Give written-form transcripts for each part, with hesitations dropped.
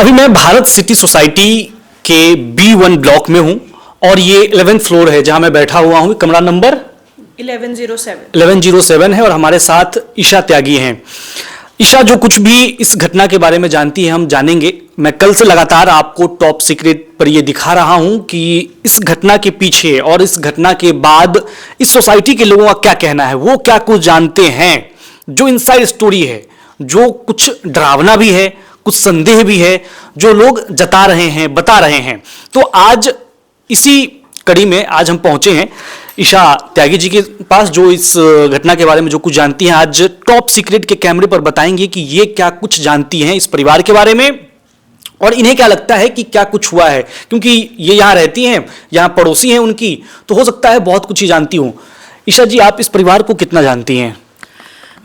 अभी मैं Bharat city society के B1 ब्लॉक में हूं और ये 11th फ्लोर है जहां मैं बैठा हुआ हूं। कमरा नंबर 1107 है और हमारे साथ ईशा त्यागी हैं। ईशा जो कुछ भी इस घटना के बारे में जानती है हम जानेंगे। मैं कल से लगातार आपको टॉप सीक्रेट पर ये दिखा रहा हूं कि इस घटना के पीछे और इस घटना के बाद इस सोसाइटी के लोगों का क्या कहना है, वो क्या कुछ जानते हैं, जो इनसाइड स्टोरी है, जो कुछ डरावना भी है, कुछ संदेह भी है, जो लोग जता रहे हैं, बता रहे हैं। तो आज इसी कड़ी में आज हम पहुंचे हैं ईशा त्यागी जी के पास, जो इस घटना के बारे में जो कुछ जानती हैं आज टॉप सीक्रेट के कैमरे पर बताएंगे कि ये क्या कुछ जानती हैं इस परिवार के बारे में और इन्हें क्या लगता है कि क्या कुछ हुआ है, क्योंकि ये यहाँ रहती हैं, यहाँ पड़ोसी हैं उनकी, तो हो सकता है बहुत कुछ ही जानती हूँ। ईशा जी, आप इस परिवार को कितना जानती हैं?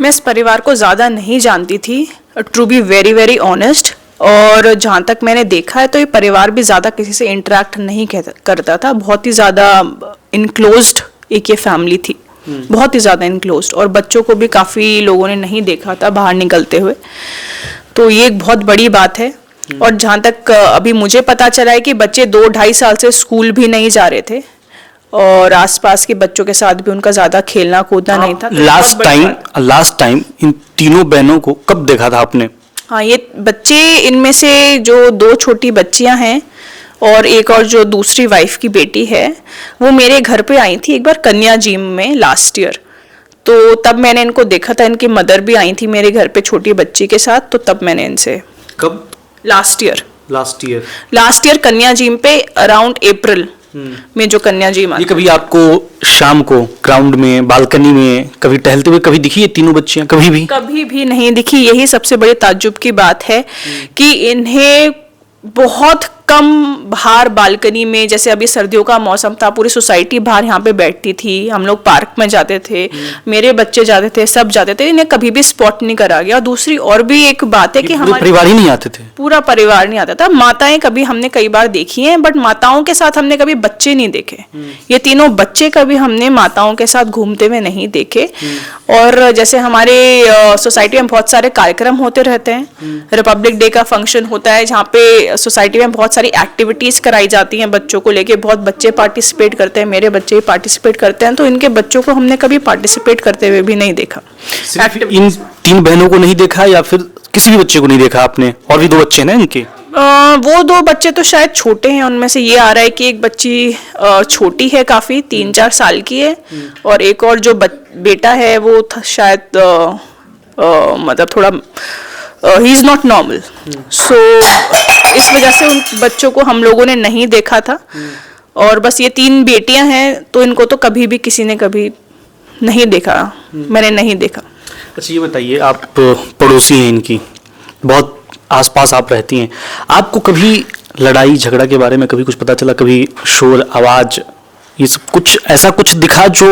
मैं इस परिवार को ज़्यादा नहीं जानती थी, to be very very honest. और जहाँ तक मैंने देखा है तो ये परिवार भी ज़्यादा किसी से इंटरेक्ट नहीं करता था। बहुत ही ज़्यादा इनक्लोज्ड एक ये फैमिली थी, बहुत ही ज़्यादा इनक्लोज्ड। और बच्चों को भी काफ़ी लोगों ने नहीं देखा था बाहर निकलते हुए, तो ये एक बहुत बड़ी बात है। और जहाँ तक अभी मुझे पता चला है कि बच्चे 2-2.5 साल से स्कूल भी नहीं जा रहे थे और आसपास के बच्चों के साथ भी उनका ज्यादा खेलना कूदना नहीं था। लास्ट टाइम इन तीनों बहनों को कब देखा था आपने? हाँ, ये बच्चे, इनमें से जो 2 छोटी बच्चियां हैं और एक और जो दूसरी वाइफ की बेटी है, वो मेरे घर पे आई थी एक बार कन्या जिम में लास्ट ईयर। तो तब मैंने इनको देखा था। इनकी मदर भी आई थी मेरे घर पे छोटी बच्ची के साथ, तो तब मैंने इनसे। कब? लास्ट ईयर कन्या जिम पे अराउंड अप्रैल में जो कन्या जी माता। ये कभी आपको शाम को ग्राउंड में, बालकनी में कभी टहलते हुए कभी दिखी है तीनों बच्चियां? कभी भी नहीं दिखी। यही सबसे बड़ी ताज्जुब की बात है कि इन्हें बहुत कम बाहर बालकनी में, जैसे अभी सर्दियों का मौसम था, पूरी सोसाइटी बाहर यहाँ पे बैठती थी, हम लोग पार्क में जाते थे, मेरे बच्चे जाते थे, सब जाते थे, इन्हें कभी भी स्पॉट नहीं करा गया। और दूसरी और भी एक बात है कि हमारे परिवार ही नहीं आते थे, पूरा परिवार नहीं आता था। माताएं कभी हमने कई बार देखी हैं, बट माताओं के साथ हमने कभी बच्चे नहीं देखे। ये तीनों बच्चे कभी हमने माताओं के साथ घूमते हुए नहीं देखे। और जैसे हमारे सोसाइटी में बहुत सारे कार्यक्रम होते रहते हैं, रिपब्लिक डे का फंक्शन होता है जहाँ पे सोसाइटी में बहुत सारी एक्टिविटीज कराई जाती हैं बच्चों को लेके, बहुत बच्चे पार्टिसिपेट करते हैं, मेरे बच्चे भी पार्टिसिपेट करते हैं। तो इनके बच्चों को हमने कभी पार्टिसिपेट करते हुए भी नहीं देखा। इन 3 बहनों को नहीं देखा या फिर किसी भी बच्चे को नहीं देखा आपने? और भी 2 बच्चे हैं ना इनके? वो 2 बच्चे तो शायद छोटे हैं। उनमें से ये आ रहा है कि एक बच्ची छोटी है, काफी 3-4 साल की है, और एक और जो बेटा है वो शायद मतलब थोड़ा ही इज नॉट नॉर्मल। सो इस वजह से उन बच्चों को हम लोगों ने नहीं देखा था। और बस ये 3 बेटियां हैं, तो इनको तो कभी भी किसी ने कभी नहीं देखा, मैंने नहीं देखा। अच्छा, ये बताइए, आप पड़ोसी हैं इनकी, बहुत आसपास आप रहती हैं, आपको कभी लड़ाई झगड़ा के बारे में कभी कुछ पता चला? कभी शोर, आवाज, ये सब कुछ ऐसा कुछ दिखा जो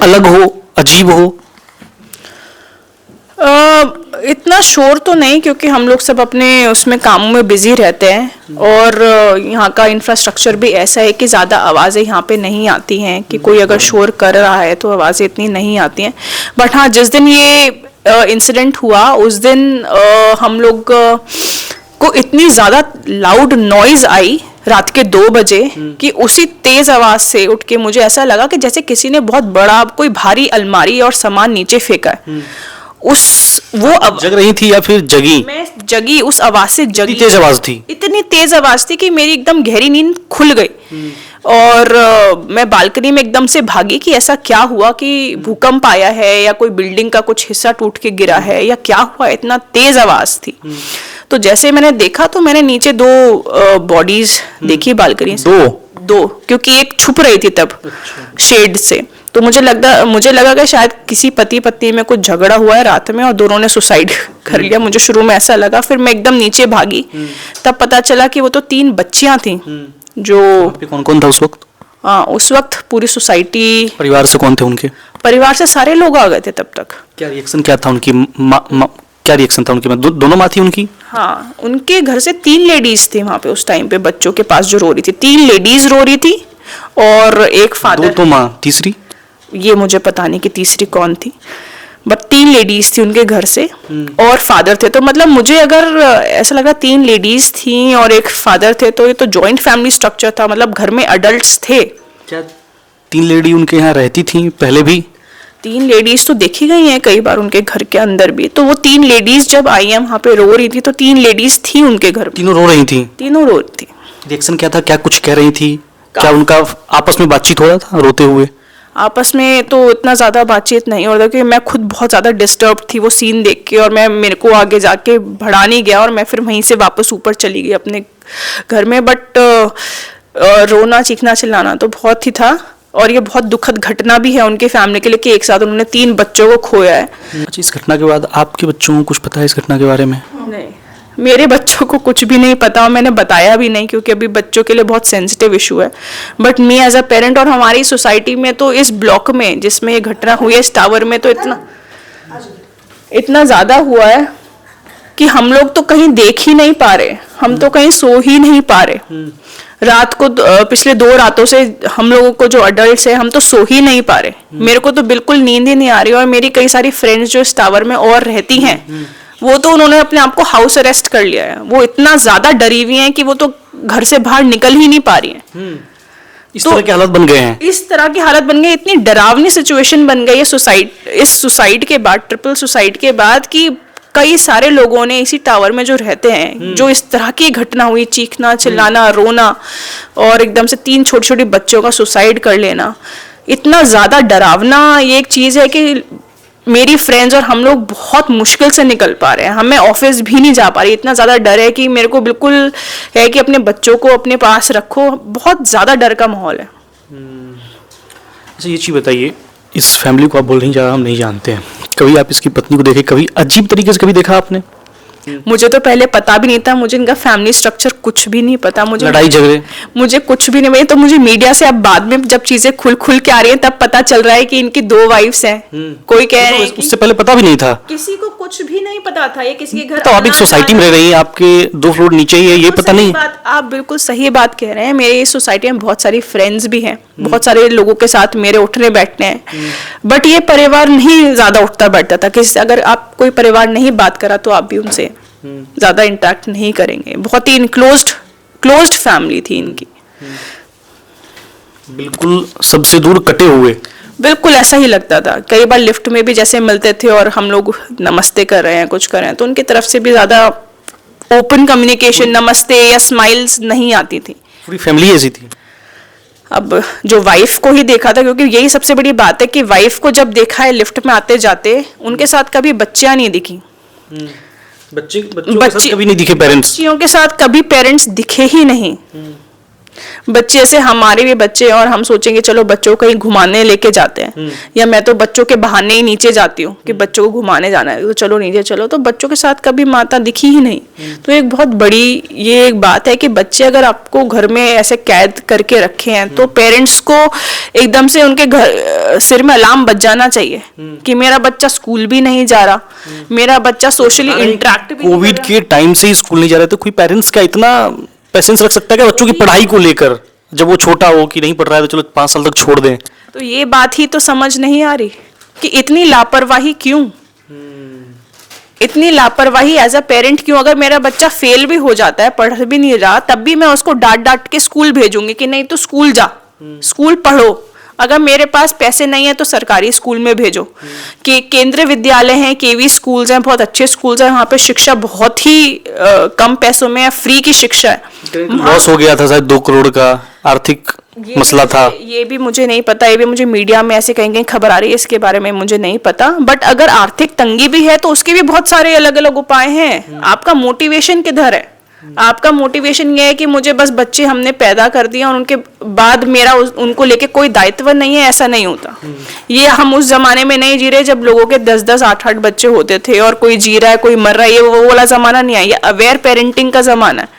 अलग हो, अजीब हो? इतना शोर तो नहीं, क्योंकि हम लोग सब अपने उसमें कामों में बिजी रहते हैं। और यहाँ का इंफ्रास्ट्रक्चर भी ऐसा है कि ज़्यादा आवाज़ें यहाँ पे नहीं आती हैं, कि कोई अगर शोर कर रहा है तो आवाज़ें इतनी नहीं आती हैं। बट हाँ, जिस दिन ये इंसिडेंट हुआ उस दिन हम लोग को इतनी ज़्यादा लाउड नॉइज़ आई रात के 2 बजे कि उसी तेज आवाज से उठ के मुझे ऐसा लगा कि जैसे किसी ने बहुत बड़ा कोई भारी अलमारी और सामान नीचे फेंका है। जग रही थी या फिर जगी? मैं जगी, उस आवाज से जगी। तेज आवाज थी, इतनी तेज आवाज थी कि मेरी एकदम गहरी नींद खुल गई। और मैं बालकनी में एकदम से भागी कि ऐसा क्या हुआ, कि भूकंप आया है या कोई बिल्डिंग का कुछ हिस्सा टूट के गिरा है या क्या हुआ, इतना तेज आवाज थी। तो जैसे मैंने देखा तो मैंने नीचे 2 बॉडीज देखी बालकनी से। 2, क्योंकि एक छुप रही थी तब शेड से। तो मुझे लगा कि शायद किसी पति पत्नी में कुछ झगड़ा हुआ है रात में और दोनों ने सुसाइड कर लिया। मुझे शुरू में ऐसा लगा, फिर मैं एकदम नीचे भागी, तब पता चला कि वो तो 3 बच्चियां थी। जो कौन था उस वक्त? उस वक्त पूरी सोसाइटी। परिवार से कौन थे उनके? परिवार से सारे लोग आ गए थे तब तक। क्या रिएक्शन क्या था उनकी? क्या रिएक्शन था उनकी? दोनों माँ थी उनकी? हाँ, उनके घर से 3 लेडीज थी वहां पे उस टाइम पे, बच्चों के पास जो रो रही थी। 3 लेडीज रो रही थी और एक फादर। 2 तो माँ, तीसरी ये मुझे पता नहीं कि तीसरी कौन थी। बट 3 लेडीज थी उनके घर से और फादर थे। तो मतलब मुझे अगर ऐसा लगा 3 लेडीज थी और एक फादर थे तो ये तो जॉइंट फैमिली स्ट्रक्चर था, मतलब घर में अडल्ट्स थे। क्या 3 लेडी उनके यहाँ रहती थी पहले भी? 3 लेडीज तो देखी गई हैं कई बार उनके घर के अंदर भी। तो वो 3 लेडीज जब आई हैं वहां पे रो रही थी तो 3 लेडीज थी उनके घर में। तीनों रो रही थी? तीनों रो रही थी। रिएक्शन क्या था, क्या कुछ कह रही थी, क्या उनका आपस में बातचीत हो रहा था रोते हुए? आपस में तो इतना ज़्यादा बातचीत नहीं हो रहा क्योंकि मैं खुद बहुत ज़्यादा डिस्टर्ब थी वो सीन देख के, और मेरे को आगे जाके बढ़ा नहीं गया और मैं फिर वहीं से वापस ऊपर चली गई अपने घर में। बट रोना चीखना चिल्लाना तो बहुत ही था, और ये बहुत दुखद घटना भी है उनके फैमिली के लिए कि एक साथ उन्होंने 3 बच्चों को खोया है। अच्छा, इस घटना के बाद आपके बच्चों को कुछ पता है इस घटना के बारे में? नहीं, मेरे बच्चों को कुछ भी नहीं पता और मैंने बताया भी नहीं क्योंकि अभी बच्चों के लिए बहुत सेंसिटिव इशू है। But me as a parent, और हमारी सोसाइटी में तो इस ब्लॉक में जिसमें ये घटना हुई है इस टावर में तो इतना ज़्यादा हुआ है कि हम लोग तो कहीं देख ही नहीं पा रहे, हम तो कहीं सो ही नहीं पा रहे। रात को पिछले 2 रातों से हम लोगों को जो अडल्ट है हम तो सो ही नहीं पा रहे। मेरे को तो बिल्कुल नींद ही नहीं आ रही, और मेरी कई सारी फ्रेंड्स जो इस टावर में और रहती हैं वो तो उन्होंने अपने आप को हाउस अरेस्ट कर लिया है। वो इतना ज्यादा डरी हुई हैं कि वो तो घर से बाहर निकल ही नहीं पा रही हैं। इस तरह की हालत बन गए हैं? इस तरह की हालत बन गई, इतनी डरावनी सिचुएशन बन गई है इस सुसाइड के बाद, ट्रिपल सुसाइड के बाद, कि कई सारे लोगों ने इसी टावर में जो रहते हैं जो इस तरह की घटना हुई, चीखना चिल्लाना रोना और एकदम से 3 छोटे छोटे बच्चों का सुसाइड कर लेना, इतना ज्यादा डरावना ये एक चीज है कि मेरी फ्रेंड्स और हम लोग बहुत मुश्किल से निकल पा रहे हैं। हमें ऑफिस भी नहीं जा पा रही, इतना ज़्यादा डर है कि मेरे को बिल्कुल है कि अपने बच्चों को अपने पास रखो, बहुत ज़्यादा डर का माहौल है। अच्छा, ये चीज़ बताइए, इस फैमिली को आप बोल रही हैं हम नहीं जानते हैं, कभी आप इसकी पत्नी को देखे, कभी अजीब तरीके से कभी देखा आपने? मुझे तो पहले पता भी नहीं था, मुझे इनका फैमिली स्ट्रक्चर कुछ भी नहीं पता। मुझे लड़ाई झगड़े मुझे कुछ भी नहीं पता। तो मुझे मीडिया से अब बाद में जब चीजें खुल के आ रही हैं तब पता चल रहा है कि इनकी 2 वाइफ्स हैं। कोई कह रहे हैं उससे पहले पता भी नहीं था, किसी को कुछ भी नहीं पता था ये किसी के घर। तो आप एक सोसाइटी में रह रही हैं, आपके 2 फ्लोर नीचे ही है, ये पता नहीं? आप बिल्कुल सही बात कह रहे हैं। मेरे इस सोसाइटी में बहुत सारी फ्रेंड्स भी हैं, बहुत सारे लोगों के साथ मेरे उठने बैठने हैं, बट ये परिवार नहीं ज्यादा उठता बैठता था। किसी अगर आप कोई परिवार नहीं बात करा तो आप भी उनसे ज्यादा इंटरेक्ट नहीं करेंगे। बहुत ही क्लोज्ड फैमिली थी इनकी, बिल्कुल सबसे दूर कटे हुए। बिल्कुल ऐसा ही लगता था। कई बार लिफ्ट में भी जैसे मिलते थे और हम लोग नमस्ते कर रहे हैं, कुछ कर रहे हैं, तो उनकी तरफ से भी ज्यादा ओपन कम्युनिकेशन, नमस्ते या स्माइल्स नहीं आती थी। पूरी फैमिली ऐसी थी। अब जो वाइफ को ही देखा था, क्योंकि यही सबसे बड़ी बात है कि वाइफ को जब देखा है लिफ्ट में आते जाते, उनके साथ कभी बच्चियां नहीं दिखी। बच्चों के साथ कभी नहीं दिखे पेरेंट्स? बच्चियों के साथ कभी पेरेंट्स दिखे ही नहीं। बच्चे से हमारे भी बच्चे और हम सोचेंगे चलो बच्चों को कहीं घुमाने लेके जाते हैं, या मैं तो बच्चों के बहाने ही नीचे जाती हूँ कि बच्चों को घुमाने जाना है तो चलो नीचे चलो, तो बच्चों के साथ कभी माता दिखी ही नहीं। तो एक बहुत बड़ी ये एक बात है कि बच्चे अगर आपको घर में ऐसे कैद करके रखे हैं तो पेरेंट्स को एकदम से उनके घर सिर में अलार्म बज जाना चाहिए कि मेरा बच्चा स्कूल भी नहीं जा रहा, मेरा बच्चा सोशली इंटरेक्ट भी। कोविड के टाइम से ही स्कूल नहीं जा रहे, तो कोई पेरेंट्स का इतना पेशेंस रख सकता है कि बच्चों की पढ़ाई को लेकर, जब वो छोटा हो कि नहीं पढ़ रहा है तो चलो 5 साल तक छोड़ दें? तो ये बात ही तो समझ नहीं आ रही कि इतनी लापरवाही क्यों, इतनी लापरवाही एज अ पेरेंट क्यों। अगर मेरा बच्चा फेल भी हो जाता है, पढ़ भी नहीं रहा, तब भी मैं उसको डांट के स्कूल भेजूंगी कि नहीं तो स्कूल जा, स्कूल पढ़ो। अगर मेरे पास पैसे नहीं है तो सरकारी स्कूल में भेजो। कि केंद्रीय विद्यालय हैं, केवी स्कूल्स हैं, बहुत अच्छे स्कूल्स हैं, वहाँ पे शिक्षा बहुत ही कम पैसों में फ्री की शिक्षा है। लॉस हो गया था शायद 2 करोड़ का आर्थिक मसला था। ये भी मुझे नहीं पता, ये भी मुझे मीडिया में ऐसे कहीं खबर आ रही है, इसके बारे में मुझे नहीं पता। बट अगर आर्थिक तंगी भी है तो उसके भी बहुत सारे अलग अलग उपाय हैं। आपका मोटिवेशन किधर है? आपका मोटिवेशन ये है कि मुझे बस बच्चे हमने पैदा कर दिया और उनके बाद मेरा उनको लेके कोई दायित्व नहीं है, ऐसा नहीं होता। ये हम उस जमाने में नहीं जी रहे जब लोगों के 10-10, 8-8 बच्चे होते थे और कोई जी रहा है, कोई मर रहा है। ये वो वाला जमाना नहीं है, ये अवेयर पेरेंटिंग का जमाना है।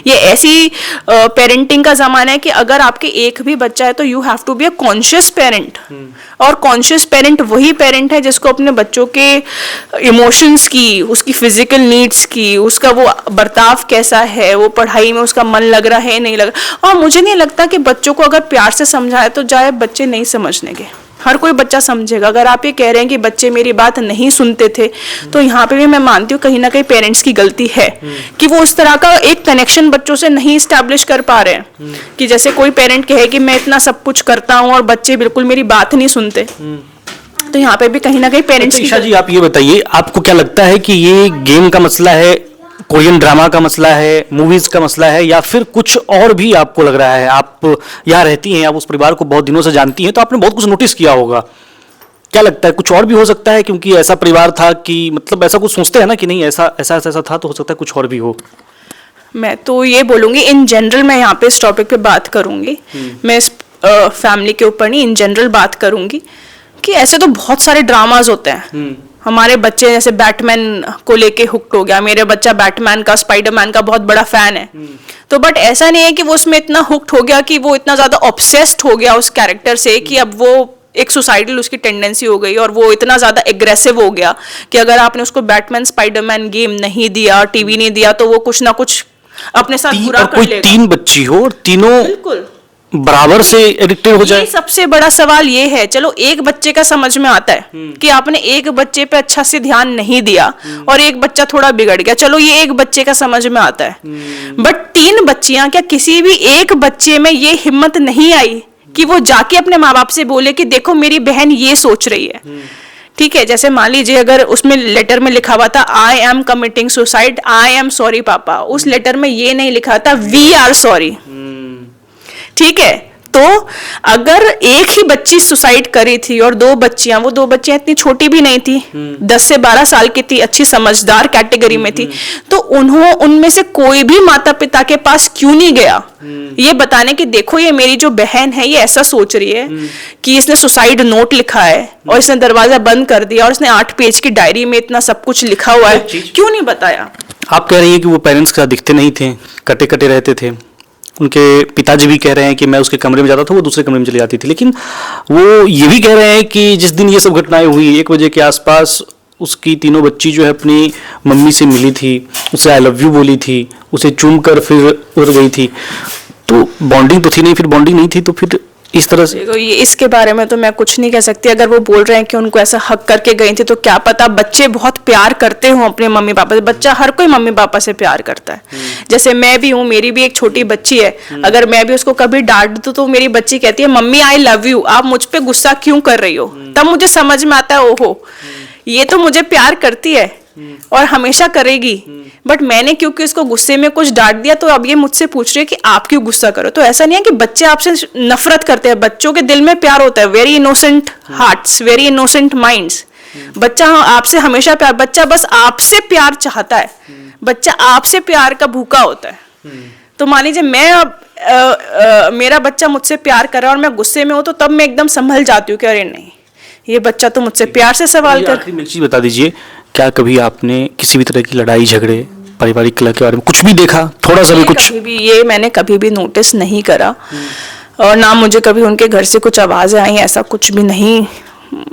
ये ऐसी पेरेंटिंग का जमाना है कि अगर आपके एक भी बच्चा है तो you have to be a conscious parent. और कॉन्शियस पेरेंट वही पेरेंट है जिसको अपने बच्चों के इमोशंस की, उसकी फिजिकल नीड्स की, उसका वो बर्ताव कैसा है, वो पढ़ाई में उसका मन लग रहा है नहीं लग रहा। और मुझे नहीं लगता कि बच्चों को अगर प्यार से समझाए तो जाए बच्चे नहीं समझने के। हर कोई बच्चा समझेगा। अगर आप ये कह रहे हैं कि बच्चे मेरी बात नहीं सुनते थे, तो यहाँ पे भी मैं मानती हूँ कहीं ना कहीं पेरेंट्स की गलती है कि वो उस तरह का एक कनेक्शन बच्चों से नहीं स्टैब्लिश कर पा रहे हैं कि जैसे कोई पेरेंट कहे कि मैं इतना सब कुछ करता हूँ और बच्चे बिल्कुल मेरी बात नहीं सुनते। तो यहाँ पे भी कहीं ना कहीं पेरेंट्स की ईशा जी, आप ये बताइए, आपको क्या लगता है कि ये गेम का मसला है, कोरियन ड्रामा का मसला है, मूवीज का मसला है, या फिर कुछ और भी आपको लग रहा है? आप यहाँ रहती हैं, आप उस परिवार को बहुत दिनों से जानती हैं, तो आपने बहुत कुछ नोटिस किया होगा। क्या लगता है कुछ और भी हो सकता है? क्योंकि ऐसा परिवार था कि मतलब ऐसा कुछ सोचते हैं ना कि नहीं ऐसा ऐसा ऐसा ऐसा था, तो हो सकता है कुछ और भी हो। मैं तो ये बोलूंगी इन जनरल, मैं यहाँ पे इस टॉपिक पे बात करूंगी, मैं इस फैमिली के ऊपर नहीं, इन जनरल बात करूंगी कि ऐसे तो बहुत सारे ड्रामाज होते हैं। हमारे बच्चे जैसे बैटमैन को लेके हुक्ड हो गया, मेरे बच्चा बैटमैन का, स्पाइडरमैन का बहुत बड़ा फैन है। तो बट ऐसा नहीं है कि वो उसमें इतना हुक्ड हो गया कि वो इतना ज्यादा ऑब्सेस्ड हो गया उस कैरेक्टर से कि अब वो एक सुसाइडल उसकी टेंडेंसी हो गई और वो इतना ज्यादा एग्रेसिव हो गया कि अगर आपने उसको बैटमैन स्पाइडरमैन गेम नहीं दिया, टीवी नहीं दिया, तो वो कुछ ना कुछ अपने साथ बुरा कर लेगा। तीन बच्ची हो और तीनों बिल्कुल बराबर से एडिक्टेड हो जाए। सबसे बड़ा सवाल ये है, चलो एक बच्चे का समझ में आता है कि आपने एक बच्चे पे अच्छा से ध्यान नहीं दिया और एक बच्चा थोड़ा बिगड़ गया, चलो ये एक बच्चे का समझ में आता है। बट तीन बच्चियां, क्या किसी भी एक बच्चे में ये हिम्मत नहीं आई कि वो जाके अपने माँ बाप से बोले कि देखो मेरी बहन ये सोच रही है? ठीक है, जैसे मान लीजिए अगर उसमें लेटर में लिखा हुआ था I am committing suicide, I am sorry पापा, उस लेटर में ये नहीं लिखा था वी आर सॉरी। ठीक है, तो अगर एक ही बच्ची सुसाइड करी थी और दो बच्चियां, वो दो बच्चियां इतनी छोटी भी नहीं थी, 10 से 12 साल की थी, अच्छी समझदार कैटेगरी में थी, तो उनमें से कोई भी माता पिता के पास क्यों नहीं गया ये बताने कि देखो ये मेरी जो बहन है ये ऐसा सोच रही है कि इसने सुसाइड नोट लिखा है और इसने दरवाजा बंद कर दिया और इसने 8 पेज की डायरी में इतना सब कुछ लिखा हुआ है, क्यों नहीं बताया? आप कह रही हैं कि वो पेरेंट्स के साथ दिखते नहीं थे, कटे कटे रहते थे। उनके पिताजी भी कह रहे हैं कि मैं उसके कमरे में जाता था, वो दूसरे कमरे में चली जाती थी। लेकिन वो ये भी कह रहे हैं कि जिस दिन ये सब घटनाएं हुई 1 बजे के आसपास, उसकी तीनों बच्ची जो है अपनी मम्मी से मिली थी, उसे आई लव यू बोली थी, उसे चूम कर फिर उड़ गई थी। तो बॉन्डिंग तो थी नहीं, फिर बॉन्डिंग नहीं थी, तो फिर इस तरह से ये इसके बारे में तो मैं कुछ नहीं कह सकती। अगर वो बोल रहे हैं कि उनको ऐसा हक करके गई थी, तो क्या पता बच्चे बहुत प्यार करते हो अपने मम्मी पापा से। बच्चा हर कोई मम्मी पापा से प्यार करता है। जैसे मैं भी हूँ, मेरी भी एक छोटी बच्ची है, अगर मैं भी उसको कभी डांट दूं तो मेरी बच्ची कहती है मम्मी आई लव यू, आप मुझ पे गुस्सा क्यों कर रही हो? तब मुझे समझ में आता है ओहो ये तो मुझे प्यार करती है और हमेशा करेगी। बट मैंने क्योंकि उसको गुस्से में कुछ डांट दिया, तो अब ये मुझसे पूछ रही है कि आप क्यों गुस्सा करो। तो ऐसा नहीं है कि बच्चे आपसे नफरत करते हैं, बच्चों के दिल में प्यार होता है। Very innocent hearts, very innocent minds. बच्चा आपसे हमेशा प्यार, बच्चा बस आपसे प्यार चाहता है, बच्चा आपसे प्यार का भूखा होता है। तो मान लीजिए मैं मेरा बच्चा मुझसे प्यार कर रहा है और मैं गुस्से में हूं, तो तब मैं एकदम संभल जाती हूँ कि अरे नहीं, ये बच्चा तो मुझसे प्यार से सवाल कर। आखिरी मिर्ची बता दीजिए, क्या कभी आपने किसी भी तरह की लड़ाई झगड़े पारिवारिक कलह के बारे में कुछ भी देखा, थोड़ा सा भी कुछ? कभी भी ये मैंने कभी भी नोटिस नहीं करा और ना मुझे कभी उनके घर से कुछ आवाजें आई, ऐसा कुछ भी नहीं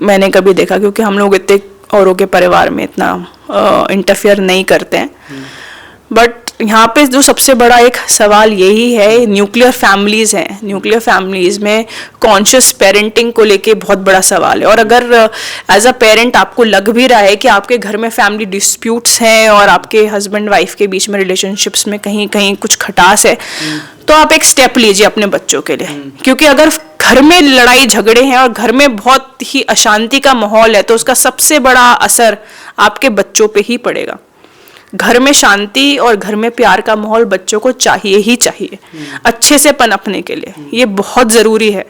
मैंने कभी देखा, क्योंकि हम लोग इतने औरों के परिवार में इतना इंटरफेयर नहीं करते हैं। बट यहाँ पे जो सबसे बड़ा एक सवाल यही है, न्यूक्लियर फैमिलीज हैं, न्यूक्लियर फैमिलीज में कॉन्शियस पेरेंटिंग को लेके बहुत बड़ा सवाल है। और अगर एज अ पेरेंट आपको लग भी रहा है कि आपके घर में फैमिली डिस्प्यूट्स हैं और आपके हस्बैंड वाइफ के बीच में रिलेशनशिप्स में कहीं कहीं कुछ खटास है, तो आप एक स्टेप लीजिए अपने बच्चों के लिए। क्योंकि अगर घर में लड़ाई झगड़े हैं और घर में बहुत ही अशांति का माहौल है, तो उसका सबसे बड़ा असर आपके बच्चों पे ही पड़ेगा। घर में शांति और घर में प्यार का माहौल बच्चों को चाहिए ही चाहिए अच्छे से पनपने के लिए, ये बहुत जरूरी है।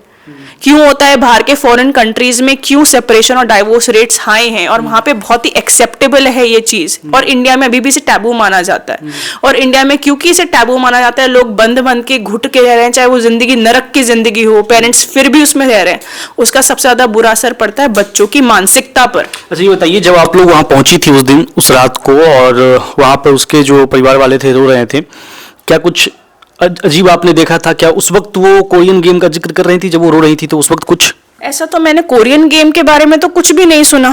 क्यों होता है बाहर के फॉरेन कंट्रीज में, क्यों सेपरेशन और डाइवोर्स रेट्स हाई हैं और वहां पे बहुत ही एक्सेप्टेबल है ये चीज, और इंडिया में अभी भी इसे टैबू माना जाता है। और इंडिया में क्योंकि इसे टैबू माना जाता है, लोग बंद बंद के घुट के रह रहे हैं, चाहे वो जिंदगी नरक की जिंदगी हो, पेरेंट्स फिर भी उसमें रह रहे हैं, उसका सबसे ज्यादा बुरा असर पड़ता है बच्चों की मानसिकता पर। अच्छा ये बताइए, जब आप लोग वहां पहुंची थी उस दिन, उस रात को, और वहां पर उसके जो परिवार वाले थे रो रहे थे, क्या कुछ अजीब आपने देखा था? क्या उस वक्त वो कोरियन गेम का जिक्र कर रही थी जब वो रो रही थी, तो उस वक्त कुछ ऐसा तो मैंने कोरियन गेम के बारे में तो कुछ भी नहीं सुना।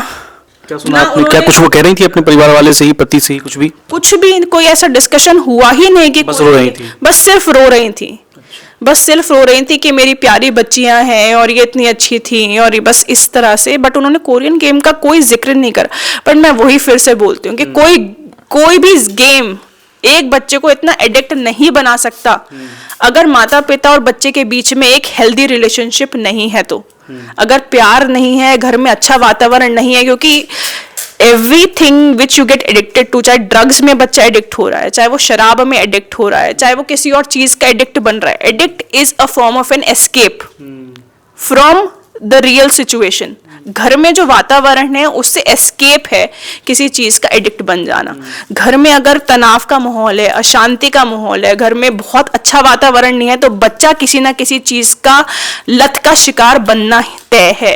क्या सुना आपने? क्या कुछ वो कह रही थी अपने परिवार वाले से ही, पति से ही? कुछ भी कोई ऐसा डिस्कशन हुआ ही नहीं कि बस रो रही थी, बस सिर्फ रो रही थी। बस सिर्फ रो रही थी कि मेरी प्यारी बच्चियां हैं और ये इतनी अच्छी थी और ये बस इस तरह से, बट उन्होंने कोरियन गेम का कोई जिक्र नहीं करा। बट मैं वही फिर से बोलती हूँ कि कोई भी गेम एक बच्चे को इतना एडिक्ट नहीं बना सकता अगर माता पिता और बच्चे के बीच में एक हेल्दी रिलेशनशिप नहीं है तो, अगर प्यार नहीं है घर में, अच्छा वातावरण नहीं है, क्योंकि everything which you get addicted to, चाहे ड्रग्स में बच्चा एडिक्ट हो रहा है, चाहे वो शराब में एडिक्ट हो रहा है, चाहे वो किसी और चीज का एडिक्ट बन रहा है, addict is a form of an escape from the real situation. घर में जो वातावरण है उससे एस्केप है किसी चीज का एडिक्ट बन जाना। घर में अगर तनाव का माहौल है, अशांति का माहौल है, घर में बहुत अच्छा वातावरण नहीं है, तो बच्चा किसी ना किसी चीज का लत का शिकार बनना तय है।